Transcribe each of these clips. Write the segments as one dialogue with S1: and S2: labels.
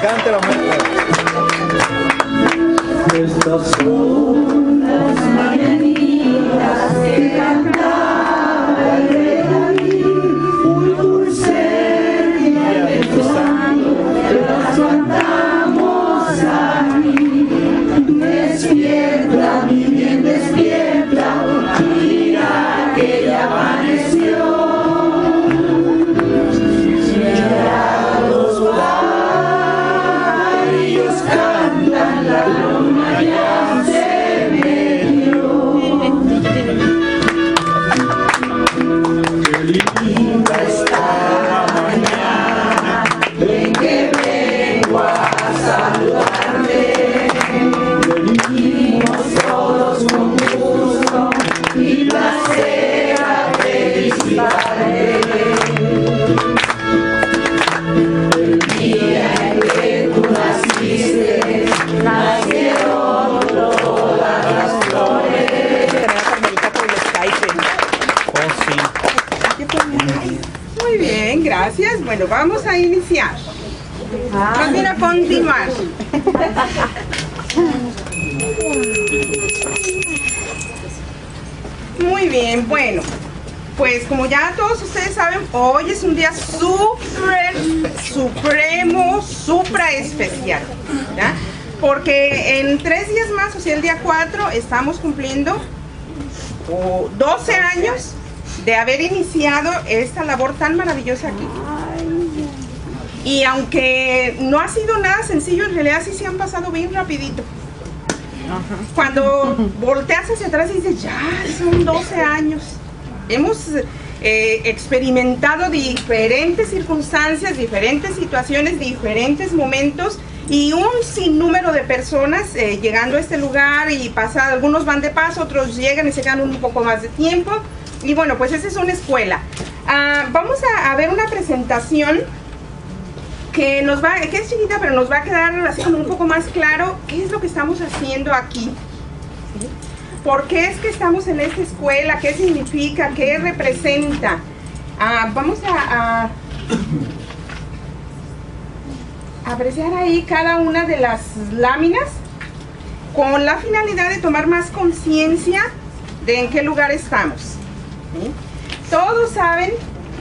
S1: cante la mujer.
S2: Estas son las mañanitas que cantaba el rey David, muy dulce día de tu santo, te las cantamos aquí. Despierta, mi bien, despierta, mira que ya amaneció. Ya los gallos cantan, la luna ya se metió. Qué linda está la mañana en que vengo a saludarte. Venimos todos con gusto y placer a felicitarte. El día en que tú naciste, nacieron todas las flores.
S3: Muy bien, gracias. Bueno, vamos a iniciar. Más bien a continuar. Muy bien, bueno, pues como ya todos ustedes saben, hoy es un día supremo, supra especial, ¿ya? Porque en 3 días más, o sea, el día 4, estamos cumpliendo 12 años de haber iniciado esta labor tan maravillosa aquí. Y aunque no ha sido nada sencillo, en realidad sí se han pasado bien rapidito. Cuando volteas hacia atrás y dices, ya son 12 años. Hemos experimentado diferentes circunstancias, diferentes situaciones, diferentes momentos y un sinnúmero de personas llegando a este lugar y pasar. Algunos van de paso, otros llegan y se quedan un poco más de tiempo. Y bueno, pues esa es una escuela. Vamos a ver una presentación que es chiquita, pero nos va a quedar así como un poco más claro qué es lo que estamos haciendo aquí. ¿Sí? ¿Por qué es que estamos en esta escuela? ¿Qué significa? ¿Qué representa? Vamos a apreciar ahí cada una de las láminas con la finalidad de tomar más conciencia de en qué lugar estamos. ¿Sí? Todos saben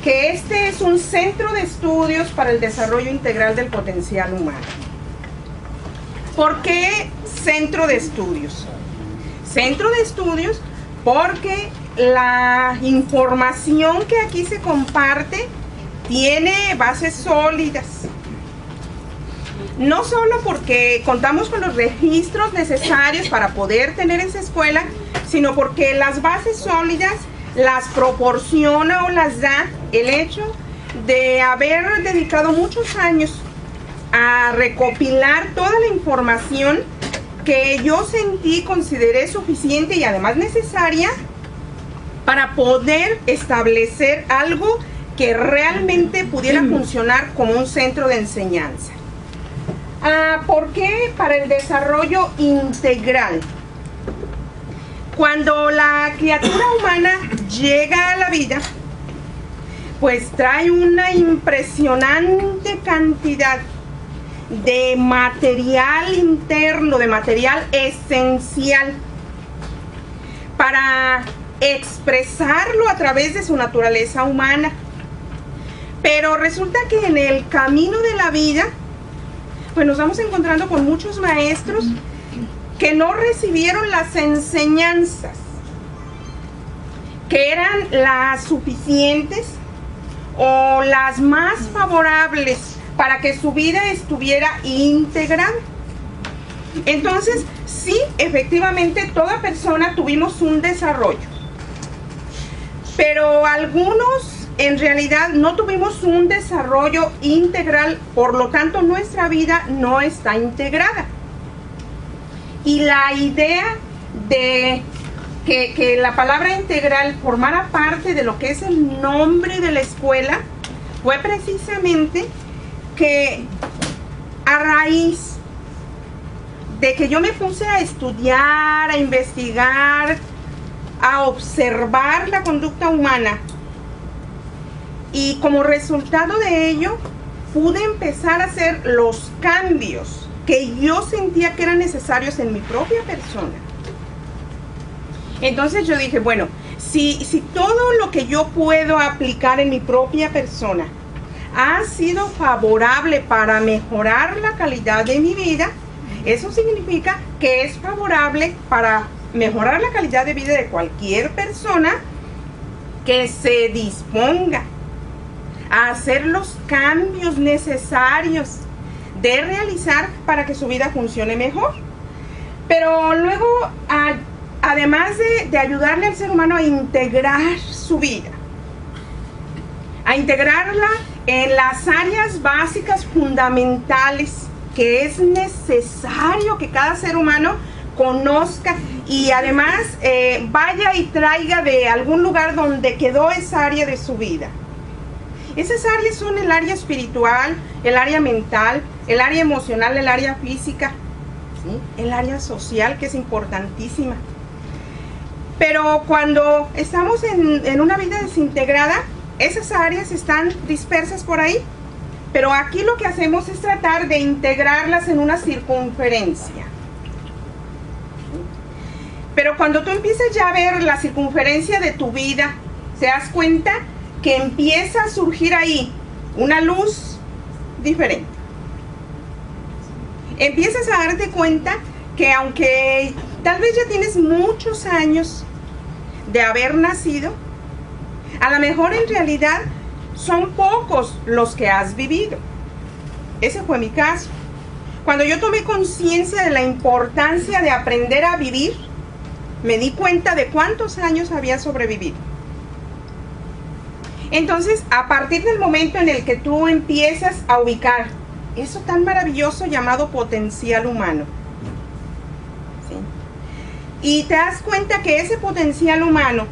S3: que este es un centro de estudios para el desarrollo integral del potencial humano. ¿Por qué centro de estudios? Centro de estudios porque la información que aquí se comparte tiene bases sólidas. No solo porque contamos con los registros necesarios para poder tener esa escuela, sino porque las bases sólidas las proporciona o las da el hecho de haber dedicado muchos años a recopilar toda la información que yo sentí y consideré suficiente y además necesaria para poder establecer algo que realmente pudiera funcionar como un centro de enseñanza. ¿Por qué? Para el desarrollo integral. Cuando la criatura humana llega a la vida, pues trae una impresionante cantidad de material interno, de material esencial para expresarlo a través de su naturaleza humana. Pero resulta que en el camino de la vida, pues nos vamos encontrando con muchos maestros que no recibieron las enseñanzas que eran las suficientes o las más favorables para que su vida estuviera integrada. Entonces, sí, efectivamente, toda persona tuvimos un desarrollo, pero algunos en realidad no tuvimos un desarrollo integral, por lo tanto nuestra vida no está integrada. Y la idea de que la palabra integral formara parte de lo que es el nombre de la escuela fue precisamente que a raíz de que yo me puse a estudiar, a investigar, a observar la conducta humana, y como resultado de ello pude empezar a hacer los cambios que yo sentía que eran necesarios en mi propia persona. Entonces yo dije, bueno, si todo lo que yo puedo aplicar en mi propia persona ha sido favorable para mejorar la calidad de mi vida, eso significa que es favorable para mejorar la calidad de vida de cualquier persona que se disponga a hacer los cambios necesarios de realizar para que su vida funcione mejor. Pero luego, además de ayudarle al ser humano a integrar su vida, a integrarla en las áreas básicas fundamentales que es necesario que cada ser humano conozca y además vaya y traiga de algún lugar donde quedó esa área de su vida. Esas áreas son el área espiritual, el área mental, el área emocional, el área física, ¿sí? El área social, que es importantísima. Pero cuando estamos en una vida desintegrada, esas áreas están dispersas por ahí. Pero aquí lo que hacemos es tratar de integrarlas en una circunferencia. Pero cuando tú empiezas ya a ver la circunferencia de tu vida, te das cuenta que empieza a surgir ahí una luz diferente. Empiezas a darte cuenta que aunque tal vez ya tienes muchos años de haber nacido, a lo mejor en realidad son pocos los que has vivido. Ese fue mi caso. Cuando yo tomé conciencia de la importancia de aprender a vivir, me di cuenta de cuántos años había sobrevivido. Entonces, a partir del momento en el que tú empiezas a ubicar eso tan maravilloso llamado potencial humano, ¿sí? Y te das cuenta que ese potencial humano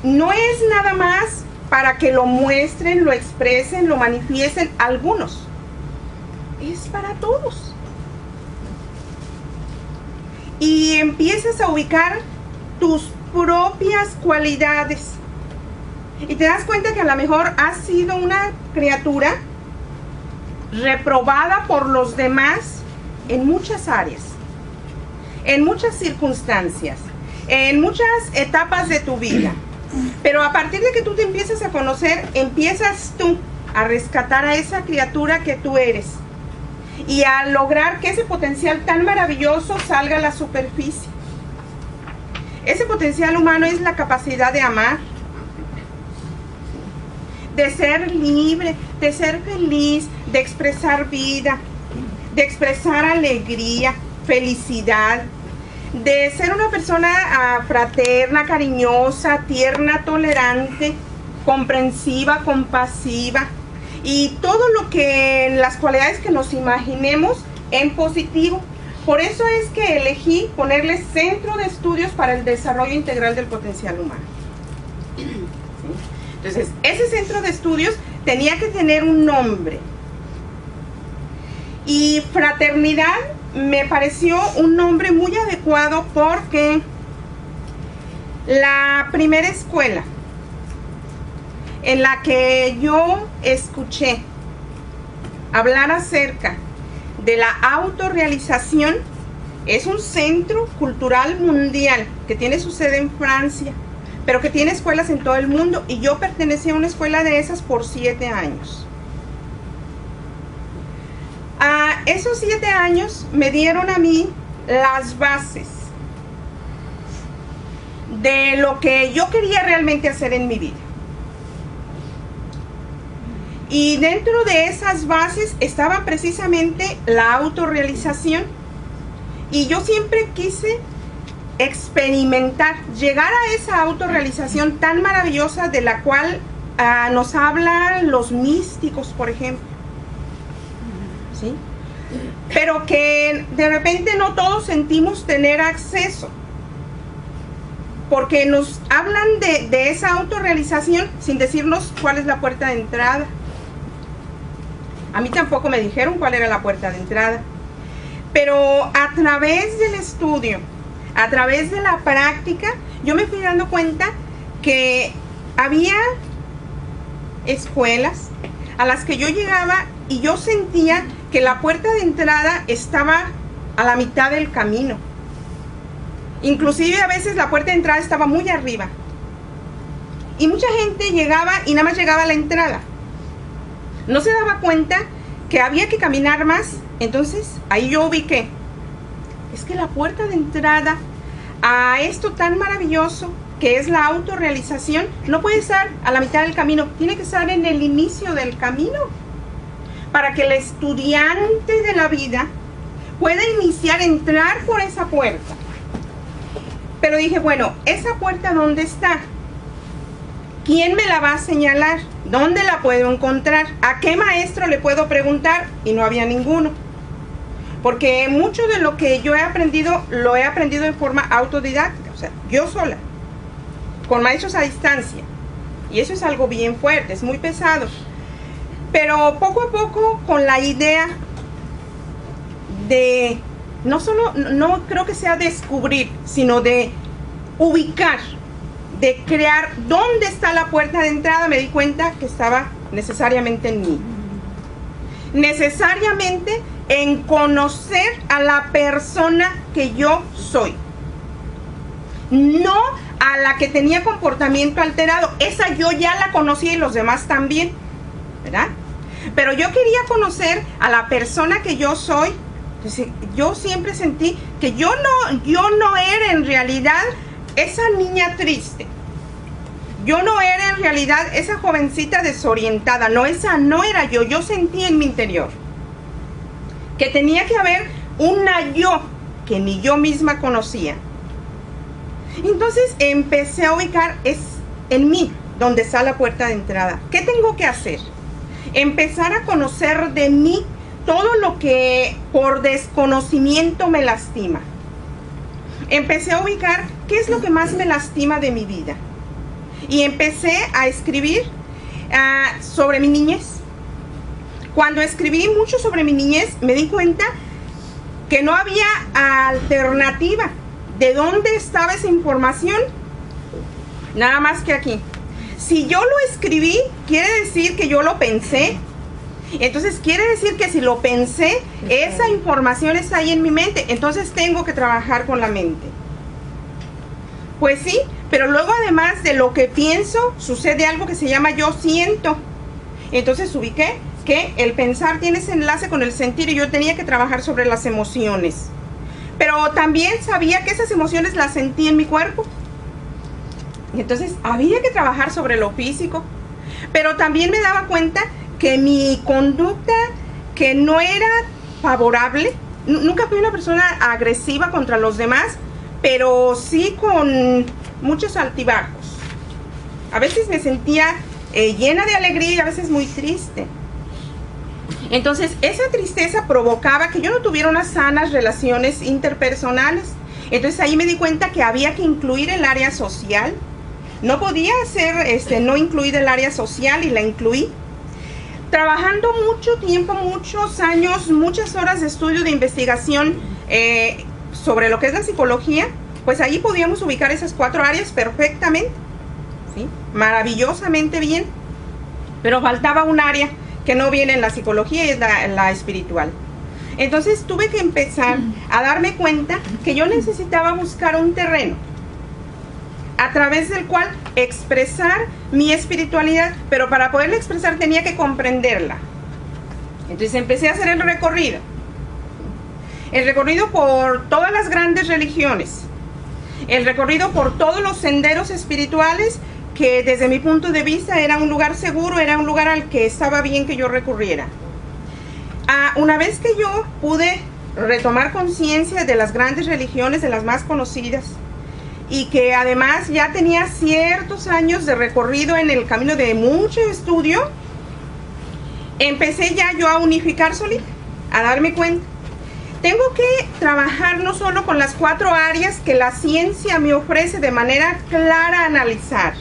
S3: no es nada más para que lo muestren, lo expresen, lo manifiesten algunos. Es para todos. Y empiezas a ubicar tus propias cualidades. Y te das cuenta que a lo mejor has sido una criatura reprobada por los demás en muchas áreas, en muchas circunstancias, en muchas etapas de tu vida. Pero a partir de que tú te empiezas a conocer, empiezas tú a rescatar a esa criatura que tú eres y a lograr que ese potencial tan maravilloso salga a la superficie. Ese potencial humano es la capacidad de amar, de ser libre, de ser feliz, de expresar vida, de expresar alegría, felicidad, de ser una persona fraterna, cariñosa, tierna, tolerante, comprensiva, compasiva y todo lo que, las cualidades que nos imaginemos en positivo. Por eso es que elegí ponerle Centro de Estudios para el Desarrollo Integral del Potencial Humano. ¿Sí? Entonces, ese centro de estudios tenía que tener un nombre. Y Fraternidad me pareció un nombre muy adecuado porque la primera escuela en la que yo escuché hablar acerca de la autorrealización es un centro cultural mundial que tiene su sede en Francia, pero que tiene escuelas en todo el mundo, y yo pertenecí a una escuela de esas por 7 años. A esos 7 años me dieron a mí las bases de lo que yo quería realmente hacer en mi vida. Y dentro de esas bases estaba precisamente la autorrealización. Y yo siempre quise experimentar, llegar a esa autorrealización tan maravillosa de la cual nos hablan los místicos, por ejemplo. ¿Sí? Pero que de repente no todos sentimos tener acceso, porque nos hablan de esa autorrealización sin decirnos cuál es la puerta de entrada. A mí tampoco me dijeron cuál era la puerta de entrada, pero a través del estudio, a través de la práctica, yo me fui dando cuenta que había escuelas a las que yo llegaba y yo sentía que la puerta de entrada estaba a la mitad del camino. Inclusive a veces la puerta de entrada estaba muy arriba. Y mucha gente llegaba y nada más llegaba a la entrada. No se daba cuenta que había que caminar más. Entonces ahí yo ubiqué. Es que la puerta de entrada a esto tan maravilloso que es la autorrealización no puede estar a la mitad del camino. Tiene que estar en el inicio del camino. Para que el estudiante de la vida pueda iniciar, entrar por esa puerta. Pero dije, bueno, ¿esa puerta dónde está? ¿Quién me la va a señalar? ¿Dónde la puedo encontrar? ¿A qué maestro le puedo preguntar? Y no había ninguno. Porque mucho de lo que yo he aprendido, lo he aprendido de forma autodidáctica. O sea, yo sola. Con maestros a distancia. Y eso es algo bien fuerte, es muy pesado. Pero poco a poco, con la idea de, no creo que sea descubrir, sino de ubicar, de crear dónde está la puerta de entrada, me di cuenta que estaba necesariamente en mí. Necesariamente en conocer a la persona que yo soy. No a la que tenía comportamiento alterado. Esa yo ya la conocía y los demás también, ¿verdad? Pero yo quería conocer a la persona que yo soy. Entonces, yo siempre sentí que yo no era en realidad esa niña triste. Yo no era en realidad esa jovencita desorientada. No, esa no era yo. Yo sentí en mi interior que tenía que haber una yo que ni yo misma conocía. Entonces empecé a ubicar, es en mí donde está la puerta de entrada. ¿Qué tengo que hacer? Empezar a conocer de mí todo lo que por desconocimiento me lastima. Empecé a ubicar qué es lo que más me lastima de mi vida. Y empecé a escribir sobre mi niñez. Cuando escribí mucho sobre mi niñez, me di cuenta que no había alternativa. ¿De dónde estaba esa información? Nada más que aquí. Si yo lo escribí, quiere decir que yo lo pensé. Entonces quiere decir que si lo pensé, esa información está ahí en mi mente. Entonces tengo que trabajar con la mente. Pues sí, pero luego además de lo que pienso, sucede algo que se llama yo siento. Entonces ubiqué que el pensar tiene ese enlace con el sentir y yo tenía que trabajar sobre las emociones. Pero también sabía que esas emociones las sentí en mi cuerpo. Y entonces había que trabajar sobre lo físico. Pero también me daba cuenta que mi conducta, que no era favorable, nunca fui una persona agresiva contra los demás, pero sí con muchos altibajos. A veces me sentía llena de alegría y a veces muy triste. Entonces esa tristeza provocaba que yo no tuviera unas sanas relaciones interpersonales. Entonces ahí me di cuenta que había que incluir el área social. No podía ser, no incluir el área social, y la incluí. Trabajando mucho tiempo, muchos años, muchas horas de estudio, de investigación sobre lo que es la psicología, pues ahí podíamos ubicar esas 4 áreas perfectamente, ¿sí? Maravillosamente bien. Pero faltaba un área que no viene en la psicología y es la espiritual. Entonces tuve que empezar a darme cuenta que yo necesitaba buscar un terreno a través del cual expresar mi espiritualidad, pero para poderla expresar tenía que comprenderla. Entonces empecé a hacer el recorrido por todas las grandes religiones, el recorrido por todos los senderos espirituales que desde mi punto de vista era un lugar seguro, era un lugar al que estaba bien que yo recurriera. Una vez que yo pude retomar conciencia de las grandes religiones, de las más conocidas, y que además ya tenía ciertos años de recorrido en el camino de mucho estudio, empecé ya yo a unificar solita, a darme cuenta. Tengo que trabajar no solo con las 4 áreas que la ciencia me ofrece de manera clara a analizar.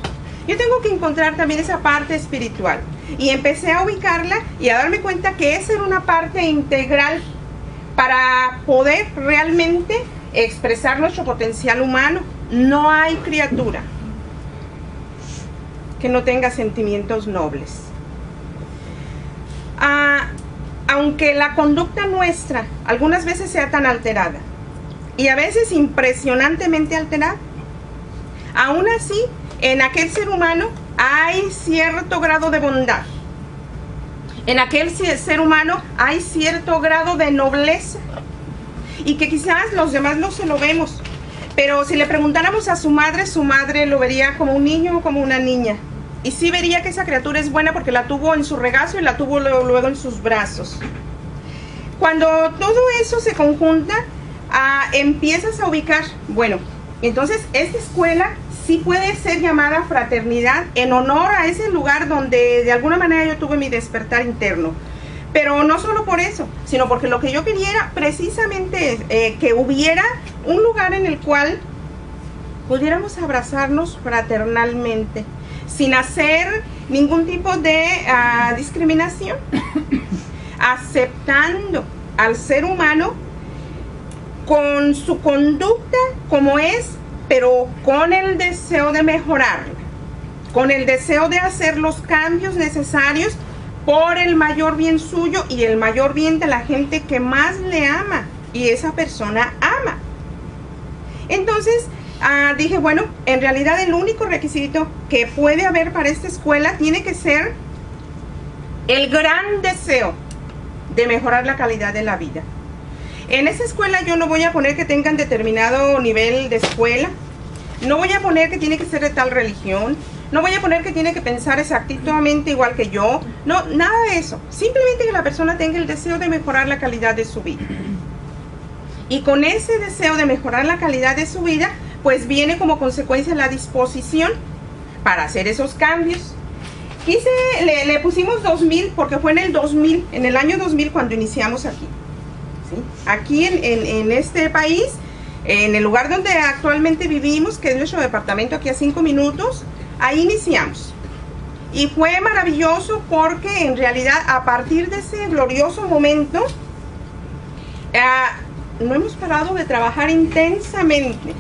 S3: Yo tengo que encontrar también esa parte espiritual. Y empecé a ubicarla y a darme cuenta que esa era una parte integral para poder realmente expresar nuestro potencial humano. No hay criatura que no tenga sentimientos nobles. aunque la conducta nuestra algunas veces sea tan alterada, y a veces impresionantemente alterada, aún así, en aquel ser humano hay cierto grado de bondad. En aquel ser humano hay cierto grado de nobleza, y que quizás los demás no se lo vemos. Pero si le preguntáramos a su madre lo vería como un niño o como una niña. Y sí vería que esa criatura es buena porque la tuvo en su regazo y la tuvo luego en sus brazos. Cuando todo eso se conjunta, empiezas a ubicar, bueno, entonces esta escuela sí puede ser llamada fraternidad en honor a ese lugar donde de alguna manera yo tuve mi despertar interno. Pero no solo por eso, sino porque lo que yo quería era precisamente que hubiera un lugar en el cual pudiéramos abrazarnos fraternalmente, sin hacer ningún tipo de discriminación, aceptando al ser humano con su conducta como es, pero con el deseo de mejorarla, con el deseo de hacer los cambios necesarios por el mayor bien suyo y el mayor bien de la gente que más le ama y esa persona ama. Entonces dije, bueno, en realidad el único requisito que puede haber para esta escuela tiene que ser el gran deseo de mejorar la calidad de la vida. En esa escuela yo no voy a poner que tengan determinado nivel de escuela, no voy a poner que tiene que ser de tal religión, no voy a poner que tiene que pensar exactamente igual que yo, no, nada de eso. Simplemente que la persona tenga el deseo de mejorar la calidad de su vida. Y con ese deseo de mejorar la calidad de su vida, pues viene como consecuencia la disposición para hacer esos cambios. Le pusimos 2000 porque fue en el 2000, en el año 2000 cuando iniciamos aquí. ¿Sí? Aquí en este país, en el lugar donde actualmente vivimos, que es nuestro departamento aquí a 5 minutos, ahí iniciamos. Y fue maravilloso porque en realidad a partir de ese glorioso momento no hemos parado de trabajar intensamente,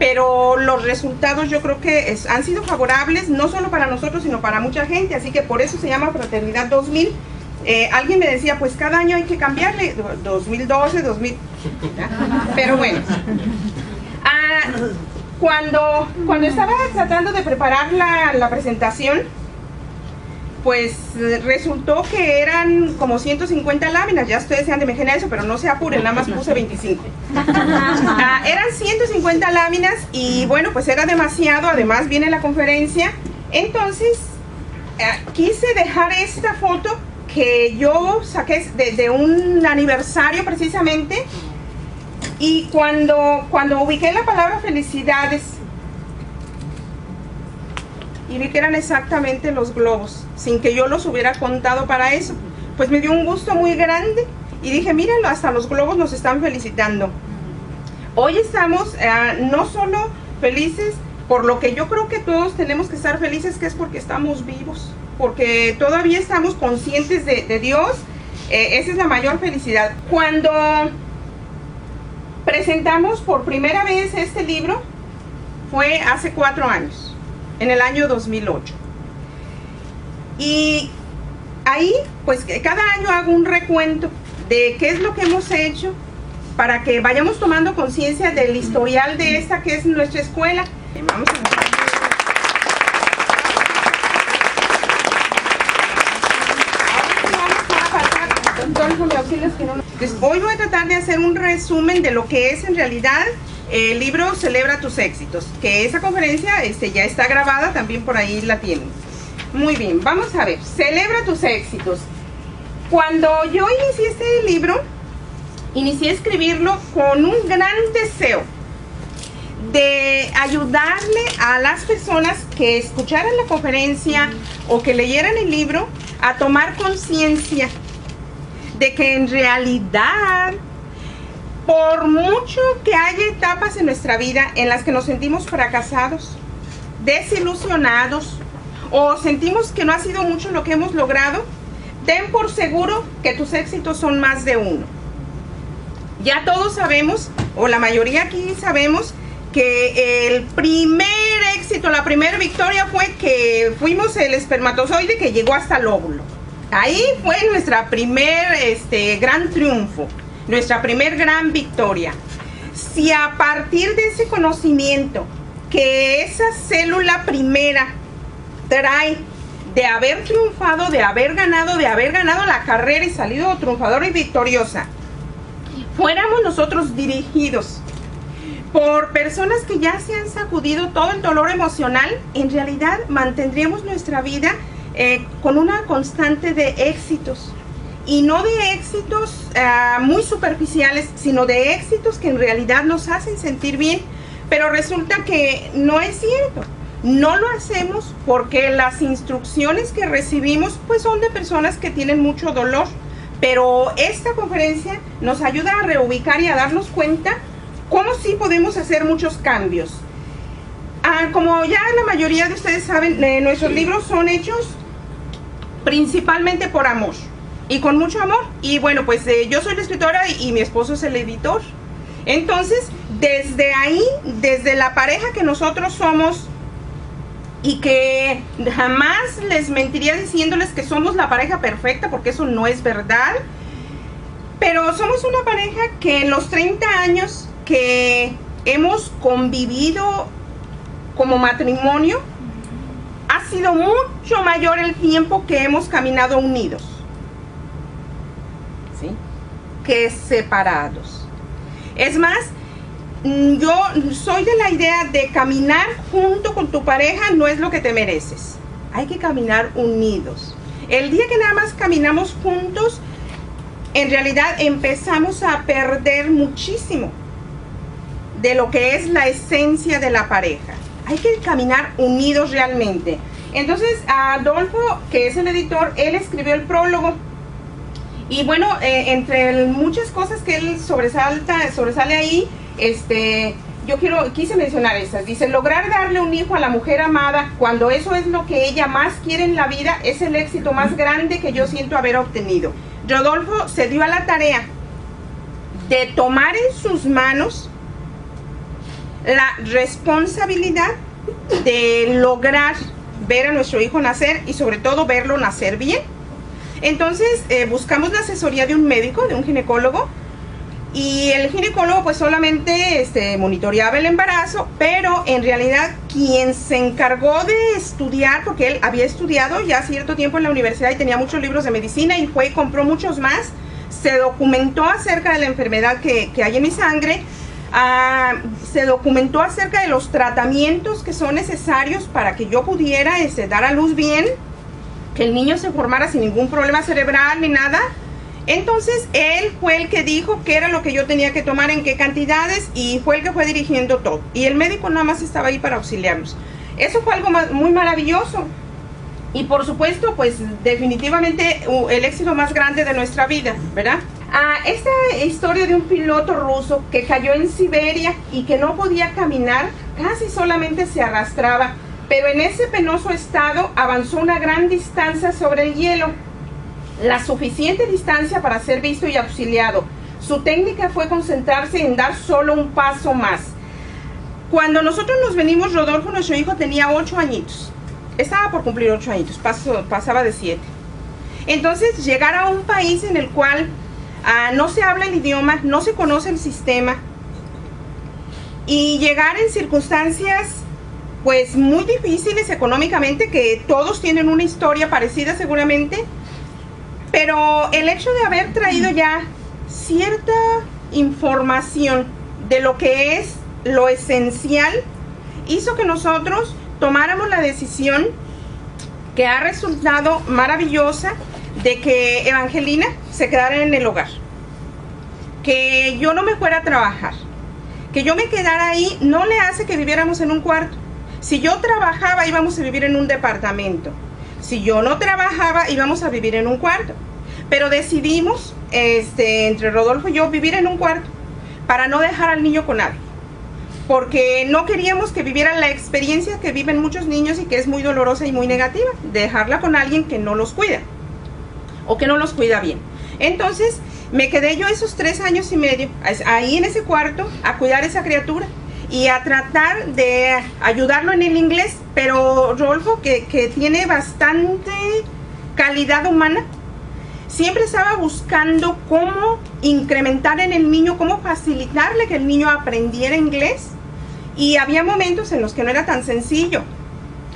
S3: pero los resultados yo creo que han sido favorables no solo para nosotros sino para mucha gente, así que por eso se llama Fraternidad 2000. Alguien me decía, pues cada año hay que cambiarle, 2012, 2000, pero bueno. Cuando estaba tratando de preparar la presentación, pues resultó que eran como 150 láminas. Ya ustedes se han de imaginar eso, pero no se apuren, nada más puse 25. Eran 150 láminas y bueno, pues era demasiado, además viene la conferencia. Entonces, quise dejar esta foto que yo saqué de un aniversario precisamente. Y cuando ubiqué la palabra felicidades y vi que eran exactamente los globos, sin que yo los hubiera contado para eso, pues me dio un gusto muy grande y dije, mírenlo, hasta los globos nos están felicitando. Hoy estamos no solo felices por lo que yo creo que todos tenemos que estar felices, que es porque estamos vivos, porque todavía estamos conscientes de Dios. Esa es la mayor felicidad. Cuando presentamos por primera vez este libro fue hace 4 años, en el año 2008. Y ahí, pues cada año hago un recuento de qué es lo que hemos hecho para que vayamos tomando conciencia del historial de esta que es nuestra escuela. Vamos a hoy voy a tratar de hacer un resumen de lo que es en realidad el libro Celebra tus éxitos, que esa conferencia ya está grabada, también por ahí la tienen. Muy bien, vamos a ver, Celebra tus éxitos. Cuando yo inicié este libro, inicié a escribirlo con un gran deseo de ayudarle a las personas que escucharan la conferencia o que leyeran el libro a tomar conciencia de que en realidad, por mucho que haya etapas en nuestra vida en las que nos sentimos fracasados, desilusionados o sentimos que no ha sido mucho lo que hemos logrado, ten por seguro que tus éxitos son más de uno. Ya todos sabemos, o la mayoría aquí sabemos, que el primer éxito, la primera victoria fue que fuimos el espermatozoide que llegó hasta el óvulo. Ahí fue nuestra primer gran triunfo, nuestra primer gran victoria. Si a partir de ese conocimiento que esa célula primera trae de haber triunfado, de haber ganado la carrera y salido triunfadora y victoriosa, fuéramos nosotros dirigidos por personas que ya se han sacudido todo el dolor emocional, en realidad mantendríamos nuestra vida con una constante de éxitos. Y no de éxitos muy superficiales, sino de éxitos que en realidad nos hacen sentir bien. Pero resulta que no es cierto. No lo hacemos porque las instrucciones que recibimos pues son de personas que tienen mucho dolor. Pero esta conferencia nos ayuda a reubicar y a darnos cuenta cómo sí podemos hacer muchos cambios. Como ya la mayoría de ustedes saben, nuestros libros son hechos principalmente por amor y con mucho amor. Y bueno, pues yo soy la escritora y mi esposo es el editor. Entonces, desde ahí, desde la pareja que nosotros somos, y que jamás les mentiría diciéndoles que somos la pareja perfecta, porque eso no es verdad, pero somos una pareja que en los 30 años que hemos convivido como matrimonio, ha sido mucho mayor el tiempo que hemos caminado unidos, ¿sí?, que separados. Es más, yo soy de la idea de caminar junto con tu pareja no es lo que te mereces. Hay que caminar unidos. El día que nada más caminamos juntos, en realidad empezamos a perder muchísimo de lo que es la esencia de la pareja. Hay que caminar unidos realmente. Entonces, Adolfo, que es el editor, él escribió el prólogo. Y bueno, entre muchas cosas que él sobresale ahí, yo quise mencionar esas. Dice: lograr darle un hijo a la mujer amada cuando eso es lo que ella más quiere en la vida es el éxito más grande que yo siento haber obtenido. Rodolfo se dio a la tarea de tomar en sus manos la responsabilidad de lograr ver a nuestro hijo nacer y sobre todo verlo nacer bien. Entonces buscamos la asesoría de un médico, de un ginecólogo, y el ginecólogo pues solamente monitoreaba el embarazo, pero en realidad quien se encargó de estudiar, porque él había estudiado ya cierto tiempo en la universidad y tenía muchos libros de medicina y fue y compró muchos más, se documentó acerca de la enfermedad que hay en mi sangre, se documentó acerca de los tratamientos que son necesarios para que yo pudiera dar a luz bien, que el niño se formara sin ningún problema cerebral ni nada. Entonces él fue el que dijo qué era lo que yo tenía que tomar, en qué cantidades, y fue el que fue dirigiendo todo, y el médico nada más estaba ahí para auxiliarnos. Eso fue algo muy maravilloso, y por supuesto pues definitivamente el éxito más grande de nuestra vida, ¿verdad? Esta historia de un piloto ruso que cayó en Siberia y que no podía caminar, casi solamente se arrastraba, pero en ese penoso estado avanzó una gran distancia sobre el hielo, la suficiente distancia para ser visto y auxiliado. Su técnica fue concentrarse en dar solo un paso más. Cuando nosotros nos venimos, Rodolfo, nuestro hijo, tenía 8 añitos. Estaba por cumplir 8 añitos, pasaba de 7. Entonces, llegar a un país en el cual no se habla el idioma, no se conoce el sistema, y llegar en circunstancias pues muy difíciles económicamente, que todos tienen una historia parecida seguramente, pero el hecho de haber traído ya cierta información de lo que es lo esencial hizo que nosotros tomáramos la decisión, que ha resultado maravillosa, de que Evangelina se quedara en el hogar, que yo no me fuera a trabajar, que yo me quedara ahí. No le hace que viviéramos en un cuarto. Si yo trabajaba, íbamos a vivir en un departamento. Si yo no trabajaba, íbamos a vivir en un cuarto. Pero decidimos, entre Rodolfo y yo, vivir en un cuarto para no dejar al niño con nadie, porque no queríamos que vivieran la experiencia que viven muchos niños y que es muy dolorosa y muy negativa, dejarla con alguien que no los cuida o que no los cuida bien. Entonces me quedé yo esos 3 años y medio ahí en ese cuarto a cuidar a esa criatura y a tratar de ayudarlo en el inglés. Pero Rodolfo, que tiene bastante calidad humana, siempre estaba buscando cómo incrementar en el niño, cómo facilitarle que el niño aprendiera inglés, y había momentos en los que no era tan sencillo.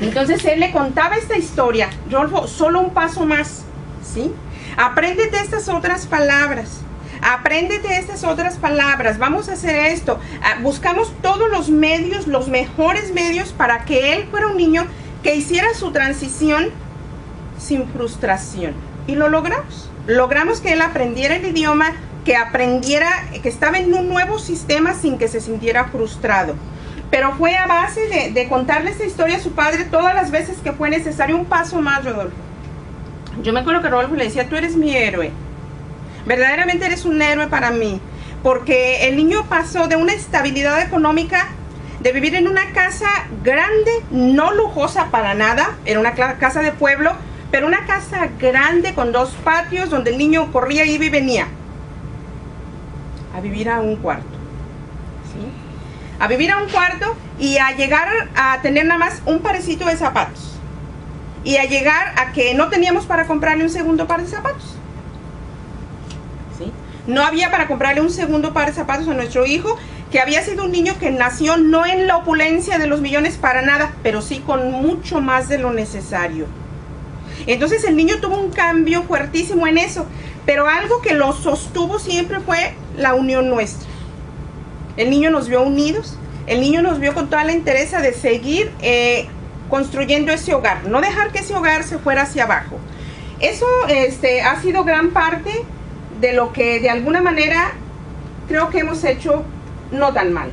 S3: Entonces él le contaba esta historia: Rodolfo, solo un paso más, ¿sí? Apréndete estas otras palabras. Apréndete estas otras palabras, vamos a hacer esto. Buscamos todos los medios, los mejores medios, para que él fuera un niño que hiciera su transición sin frustración. Y lo logramos. Logramos que él aprendiera el idioma, que aprendiera, que estaba en un nuevo sistema sin que se sintiera frustrado. Pero fue a base de contarle esta historia a su padre todas las veces que fue necesario. Un paso más, Rodolfo. Yo me acuerdo que Rodolfo le decía: tú eres mi héroe. Verdaderamente eres un héroe para mí. Porque el niño pasó de una estabilidad económica, de vivir en una casa grande, no lujosa para nada, era una casa de pueblo, pero una casa grande con 2 patios donde el niño corría, iba y venía, a vivir a un cuarto, ¿sí? A vivir a un cuarto, y a llegar a tener nada más un parecito de zapatos, y a llegar a que no teníamos para comprarle un segundo par de zapatos, ¿sí? No había para comprarle un segundo par de zapatos a nuestro hijo, que había sido un niño que nació no en la opulencia de los millones para nada, pero sí con mucho más de lo necesario. Entonces el niño tuvo un cambio fuertísimo en eso, pero algo que lo sostuvo siempre fue la unión nuestra. El niño nos vio unidos, el niño nos vio con toda la entereza de seguir construyendo ese hogar, no dejar que ese hogar se fuera hacia abajo. Eso ha sido gran parte de lo que de alguna manera creo que hemos hecho no tan mal.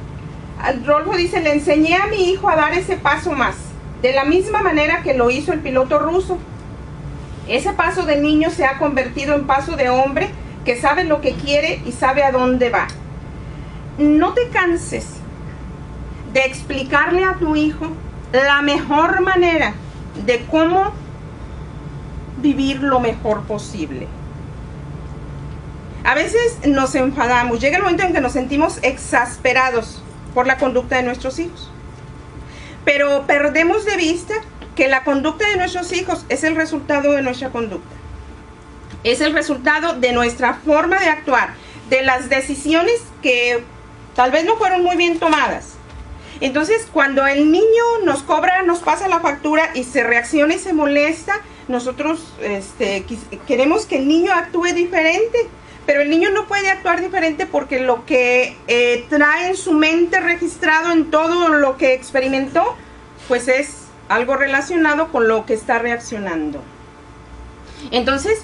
S3: Rodolfo dice: le enseñé a mi hijo a dar ese paso más, de la misma manera que lo hizo el piloto ruso. Ese paso de niño se ha convertido en paso de hombre que sabe lo que quiere y sabe a dónde va. No te canses de explicarle a tu hijo la mejor manera de cómo vivir lo mejor posible. A veces nos enfadamos, llega el momento en que nos sentimos exasperados por la conducta de nuestros hijos, pero perdemos de vista que la conducta de nuestros hijos es el resultado de nuestra conducta, es el resultado de nuestra forma de actuar, de las decisiones que tal vez no fueron muy bien tomadas. Entonces, cuando el niño nos cobra, nos pasa la factura y se reacciona y se molesta, nosotros queremos que el niño actúe diferente. Pero el niño no puede actuar diferente porque lo que trae en su mente registrado en todo lo que experimentó, pues es algo relacionado con lo que está reaccionando. Entonces,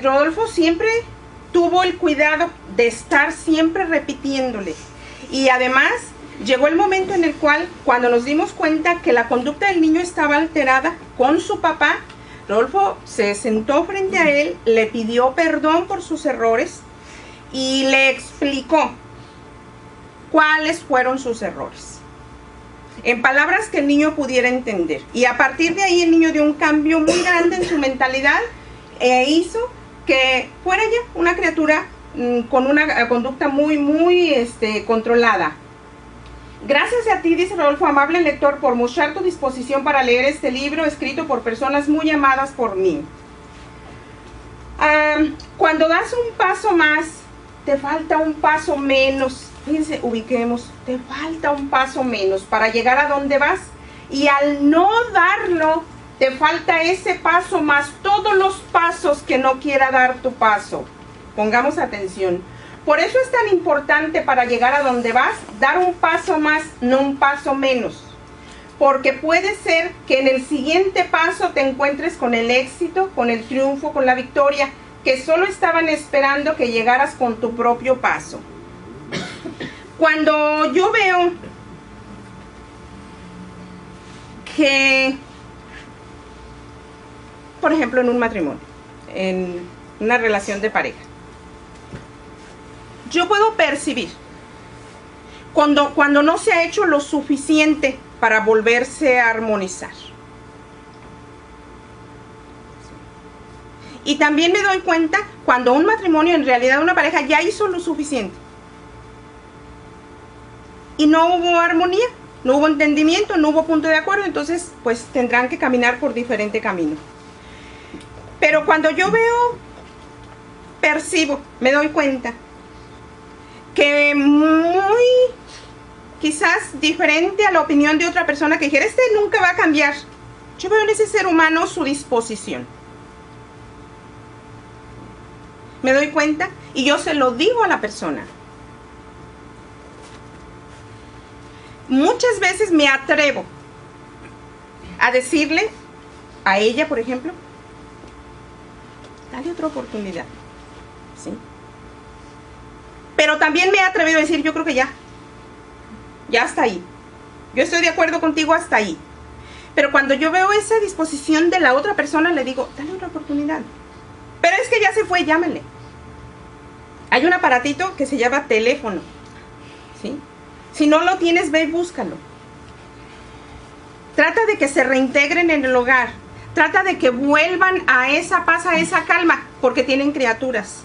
S3: Rodolfo siempre tuvo el cuidado de estar siempre repitiéndole. Y además, llegó el momento en el cual, cuando nos dimos cuenta que la conducta del niño estaba alterada con su papá, Rodolfo se sentó frente a él, le pidió perdón por sus errores y le explicó cuáles fueron sus errores, en palabras que el niño pudiera entender. Y a partir de ahí el niño dio un cambio muy grande en su mentalidad e hizo que fuera ya una criatura con una conducta muy controlada. Gracias a ti, dice Rodolfo, amable lector, por mostrar tu disposición para leer este libro escrito por personas muy amadas por mí. Cuando das un paso más, te falta un paso menos. Fíjense, ubiquemos, te falta un paso menos para llegar a donde vas. Y al no darlo, te falta ese paso más todos los pasos que no quiera dar tu paso. Pongamos atención. Por eso es tan importante, para llegar a donde vas, dar un paso más, no un paso menos. Porque puede ser que en el siguiente paso te encuentres con el éxito, con el triunfo, con la victoria, que solo estaban esperando que llegaras con tu propio paso. Cuando yo veo que, por ejemplo, en un matrimonio, en una relación de pareja, yo puedo percibir cuando no se ha hecho lo suficiente para volverse a armonizar. Y también me doy cuenta cuando un matrimonio, en realidad una pareja, ya hizo lo suficiente y no hubo armonía, no hubo entendimiento, no hubo punto de acuerdo. Entonces pues tendrán que caminar por diferente camino. Pero cuando yo veo, percibo, me doy cuenta que muy quizás diferente a la opinión de otra persona que dijera, este nunca va a cambiar. Yo veo en ese ser humano su disposición. Me doy cuenta y yo se lo digo a la persona. Muchas veces me atrevo a decirle a ella, por ejemplo, dale otra oportunidad, ¿sí? Pero también me he atrevido a decir, yo creo que ya hasta ahí. Yo estoy de acuerdo contigo hasta ahí. Pero cuando yo veo esa disposición de la otra persona, le digo, dale otra oportunidad. Pero es que ya se fue, llámale. Hay un aparatito que se llama teléfono, ¿sí? Si no lo tienes, ve y búscalo. Trata de que se reintegren en el hogar. Trata de que vuelvan a esa paz, a esa calma, porque tienen criaturas.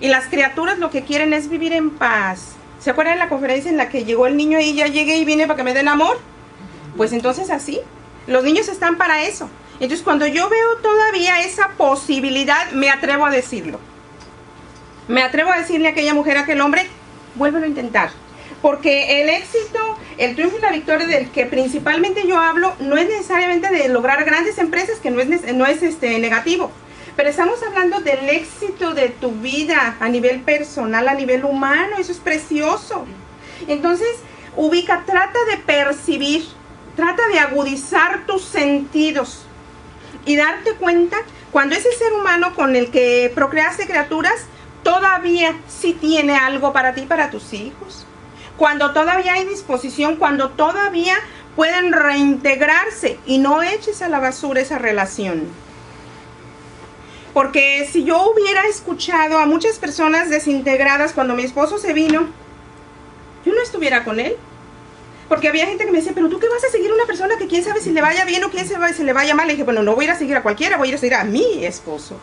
S3: Y las criaturas lo que quieren es vivir en paz. ¿Se acuerdan de la conferencia en la que llegó el niño y ya llegué y vine para que me den amor? Pues entonces así. Los niños están para eso. Entonces cuando yo veo todavía esa posibilidad, me atrevo a decirlo. Me atrevo a decirle a aquella mujer, a aquel hombre, vuélvelo a intentar. Porque el éxito, el triunfo y la victoria del que principalmente yo hablo, no es necesariamente de lograr grandes empresas, que no es negativo. Pero estamos hablando del éxito de tu vida a nivel personal, a nivel humano. Eso es precioso. Entonces, trata de percibir, trata de agudizar tus sentidos y darte cuenta cuando ese ser humano con el que procreaste criaturas todavía sí tiene algo para ti, para tus hijos. Cuando todavía hay disposición, cuando todavía pueden reintegrarse y no eches a la basura esa relación. Porque si yo hubiera escuchado a muchas personas desintegradas cuando mi esposo se vino, yo no estuviera con él. Porque había gente que me decía, pero tú qué vas a seguir a una persona que quién sabe si le vaya bien o quién sabe si le vaya mal. Le dije, bueno, no voy a ir a seguir a cualquiera, voy a ir a seguir a mi esposo.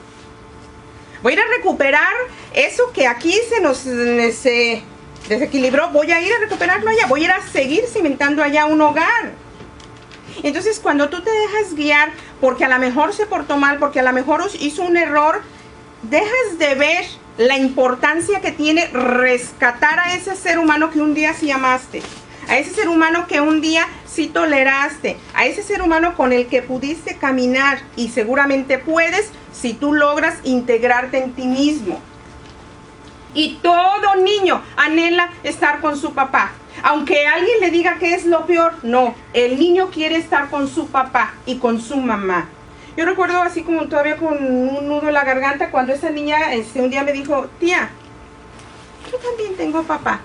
S3: Voy a ir a recuperar eso que aquí se nos desequilibró, voy a ir a recuperarlo allá, voy a ir a seguir cimentando allá un hogar. Entonces cuando tú te dejas guiar porque a lo mejor se portó mal, porque a lo mejor hizo un error, dejas de ver la importancia que tiene rescatar a ese ser humano que un día sí amaste, a ese ser humano que un día sí toleraste, a ese ser humano con el que pudiste caminar y seguramente puedes si tú logras integrarte en ti mismo. Y todo niño anhela estar con su papá. Aunque alguien le diga que es lo peor, no. El niño quiere estar con su papá y con su mamá. Yo recuerdo así como todavía con un nudo en la garganta cuando esa niña un día me dijo, tía, yo también tengo papá.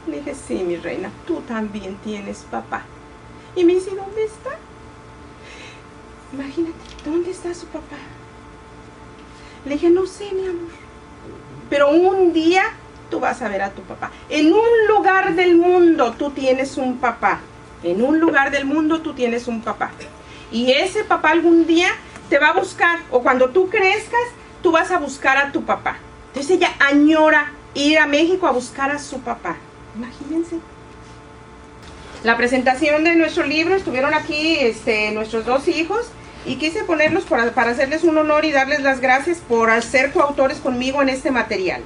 S3: Le dije, sí, mi reina, tú también tienes papá. Y me dice, ¿dónde está? Imagínate, ¿dónde está su papá? Le dije, no sé, mi amor. Pero un día tú vas a ver a tu papá. En un lugar del mundo tú tienes un papá. En un lugar del mundo tú tienes un papá. Y ese papá algún día te va a buscar. O cuando tú crezcas, tú vas a buscar a tu papá. Entonces ella añora ir a México a buscar a su papá. Imagínense. La presentación de nuestro libro, estuvieron aquí nuestros dos hijos. Y quise ponerlos para hacerles un honor y darles las gracias por ser coautores conmigo en este material.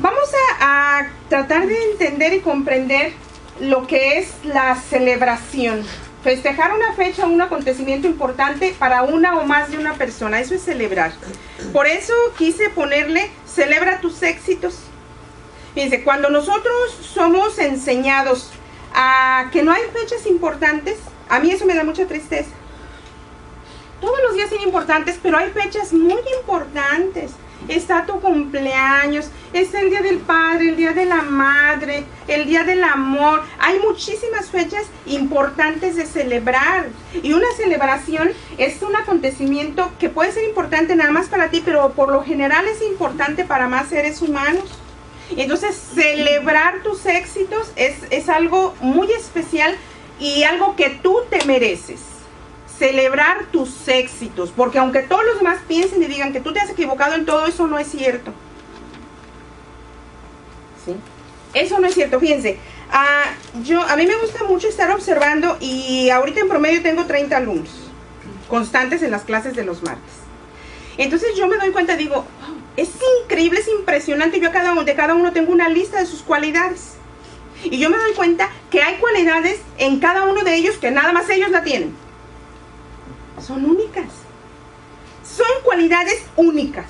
S3: Vamos a tratar de entender y comprender lo que es la celebración. Festejar una fecha o un acontecimiento importante para una o más de una persona. Eso es celebrar. Por eso quise ponerle, celebra tus éxitos. Fíjense, cuando nosotros somos enseñados a que no hay fechas importantes, a mí eso me da mucha tristeza. Todos los días son importantes, pero hay fechas muy importantes. Está tu cumpleaños, está el Día del Padre, el Día de la Madre, el Día del Amor. Hay muchísimas fechas importantes de celebrar. Y una celebración es un acontecimiento que puede ser importante nada más para ti, pero por lo general es importante para más seres humanos. Entonces, celebrar tus éxitos es algo muy especial y algo que tú te mereces. Celebrar tus éxitos, porque aunque todos los demás piensen y digan que tú te has equivocado en todo, eso no es cierto. ¿Sí? Eso no es cierto. Fíjense, a mí me gusta mucho estar observando y ahorita en promedio tengo 30 alumnos. constantes en las clases de los martes. Entonces yo me doy cuenta, digo, "Wow, es increíble, es impresionante, yo de cada uno tengo una lista de sus cualidades. Y yo me doy cuenta que hay cualidades en cada uno de ellos que nada más ellos la tienen. Son únicas. Son cualidades únicas.